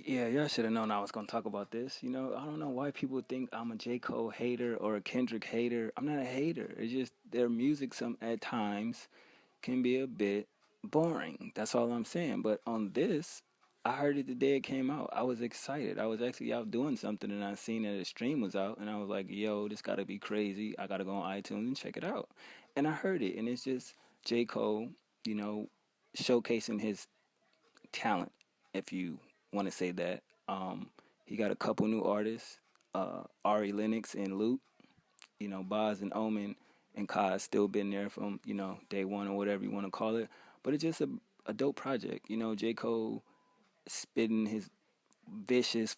Yeah, y'all should have known I was gonna talk about this. I don't know why people think I'm a J. Cole hater or a Kendrick hater. I'm not a hater. It's just their music some at times can be a bit boring. That's all I'm saying. But on this, I heard it the day it came out. I was excited. I was actually out doing something and I seen that a stream was out and I was like, yo, this gotta be crazy. I gotta go on iTunes and check it out. And I heard it and it's just J. Cole, you know, showcasing his talent, if you want to say that. He got a couple new artists, Ari Lennox and Luke. Boz and Omen and Kaz still been there from day one or whatever you want to call it. But it's just a dope project. J Cole spitting his vicious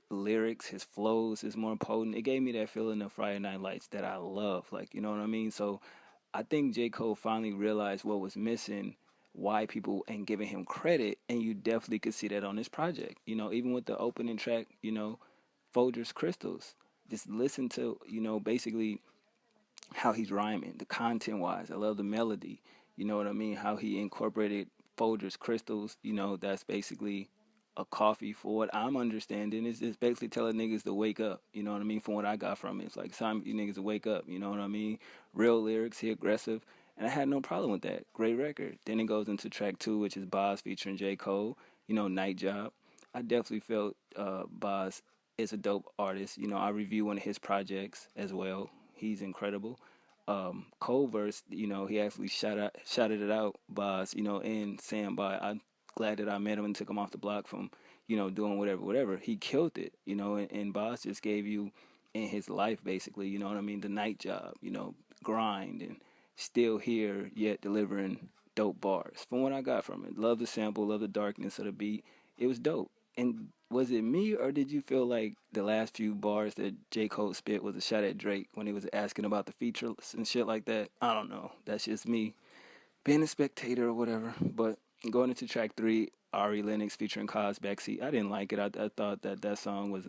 lyrics, his flows is more potent. It gave me that feeling of Friday Night Lights that I love. Like, you know what I mean? So I think J. Cole finally realized what was missing, why people ain't giving him credit, and you definitely could see that on this project. Even with the opening track, Folgers Crystals. Just listen to, basically how he's rhyming, the content wise. I love the melody. You know what I mean? How he incorporated Folgers Crystals, that's basically a coffee for what I'm understanding. It's just basically telling niggas to wake up. You know what I mean? From what I got from it. It's like it's time for you niggas to wake up. You know what I mean? Real lyrics, he aggressive. And I had no problem with that. Great record. Then it goes into track two, which is Boz featuring J. Cole, Night Job. I definitely felt Boz is a dope artist. I review one of his projects as well. He's incredible. Cole verse, he actually shouted it out, Boz, and saying by I'm glad that I met him and took him off the block from, doing whatever. He killed it, and Boz just gave you in his life basically, you know what I mean, the night job, grind and still here yet delivering dope bars. From what I got from it. Love the sample, love the darkness of the beat. It was dope. And was it me or did you feel like the last few bars that J. Cole spit was a shot at Drake when he was asking about the features and shit like that? I don't know. That's just me being a spectator or whatever. But going into track three, Ari Lennox featuring Cos Backseat, I didn't like it. I thought that song was.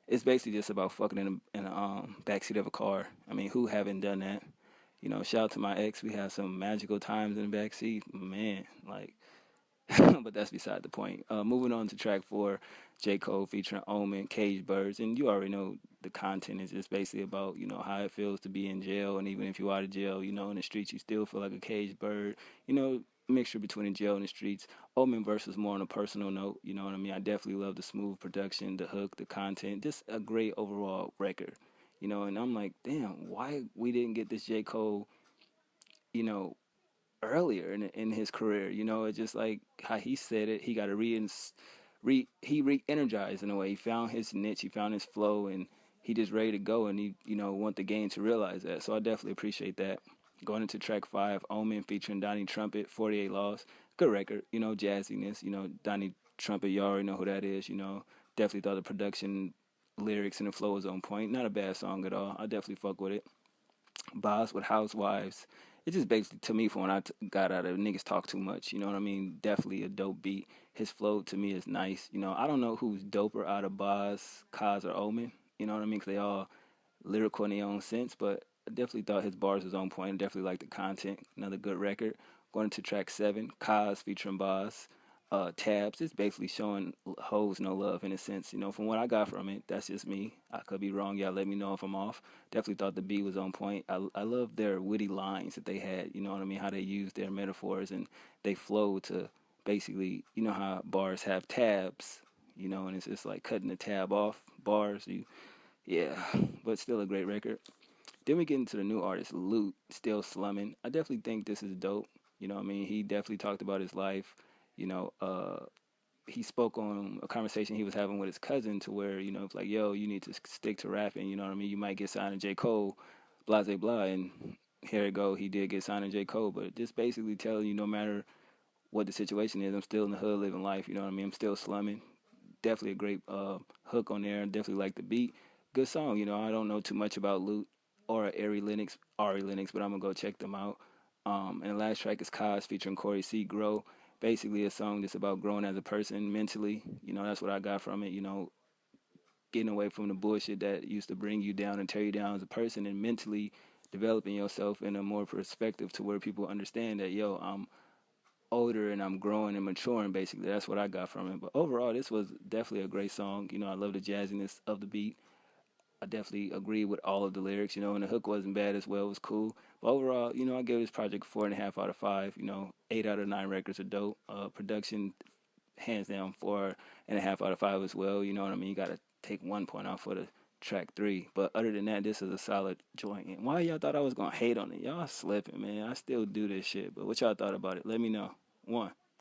It's basically just about fucking in a backseat of a car. I mean, who haven't done that? Shout out to my ex. We had some magical times in the backseat. Man, like but that's beside the point. Moving on to track four, J. Cole featuring Omen, Cage Birds, and you already know the content is just basically about how it feels to be in jail, and even if you out of jail, in the streets you still feel like a caged bird. Mixture between the jail and the streets. Omen verse was more on a personal note. You know what I mean? I definitely love the smooth production, the hook, the content, just a great overall record. And I'm like, damn, why we didn't get this J. Cole, you know, earlier in his career. It's just like how he said it. He got to he re-energized in a way. He found his niche. He found his flow, and he just ready to go. And he want the game to realize that. So I definitely appreciate that. Going into track five, Omen featuring Donnie Trumpet, 48 Laws. Good record. Jazziness. Donnie Trumpet. You already know who that is. Definitely thought the production, lyrics, and the flow was on point. Not a bad song at all. I definitely fuck with it. Boss with Housewives. It's just basically to me from when got out of niggas talk too much. You know what I mean? Definitely a dope beat. His flow to me is nice. I don't know who's doper out of Boz, Kaz, or Omen. You know what I mean? Because they all lyrical in their own sense. But I definitely thought his bars was on point. I definitely liked the content. Another good record. Going into track seven, Kaz featuring Boz. Tabs. It's basically showing hoes no love in a sense. From what I got from it, that's just me. I could be wrong. Y'all let me know if I'm off. Definitely thought the beat was on point. I love their witty lines that they had. You know what I mean? How they use their metaphors and they flow to basically, how bars have tabs. And it's just like cutting the tab off bars. Yeah, but still a great record. Then we get into the new artist, Loot, still slumming. I definitely think this is dope. You know what I mean? He definitely talked about his life. You know, uh, he spoke on a conversation he was having with his cousin to where, it's like, yo, you need to stick to rapping. You know what I mean? You might get signed to J. Cole, blah, blah, blah. And here it go. He did get signed to J. Cole. But just basically telling you no matter what the situation is, I'm still in the hood living life. You know what I mean? I'm still slumming. Definitely a great hook on there. Definitely like the beat. Good song. I don't know too much about Loot or Ari Lennox, but I'm going to go check them out. And the last track is Kaz featuring Corey C. Grow. Basically a song that's about growing as a person mentally. That's what I got from it. Getting away from the bullshit that used to bring you down and tear you down as a person and mentally developing yourself in a more perspective to where people understand that, yo, older and I'm growing and maturing. Basically, that's what I got from it. But overall, this was definitely a great song. You know, I love the jazziness of the beat. I definitely agree with all of the lyrics, you know, and the hook wasn't bad as well. It was cool. But overall, you know, I gave this project 4.5 out of 5. You know, 8 out of 9 records are dope. Production, hands down, 4.5 out of 5 as well. You know what I mean? You got to take 1 point off for the track 3. But other than that, this is a solid joint. And why y'all thought I was going to hate on it? Y'all slipping, man. I still do this shit. But what y'all thought about it? Let me know. One.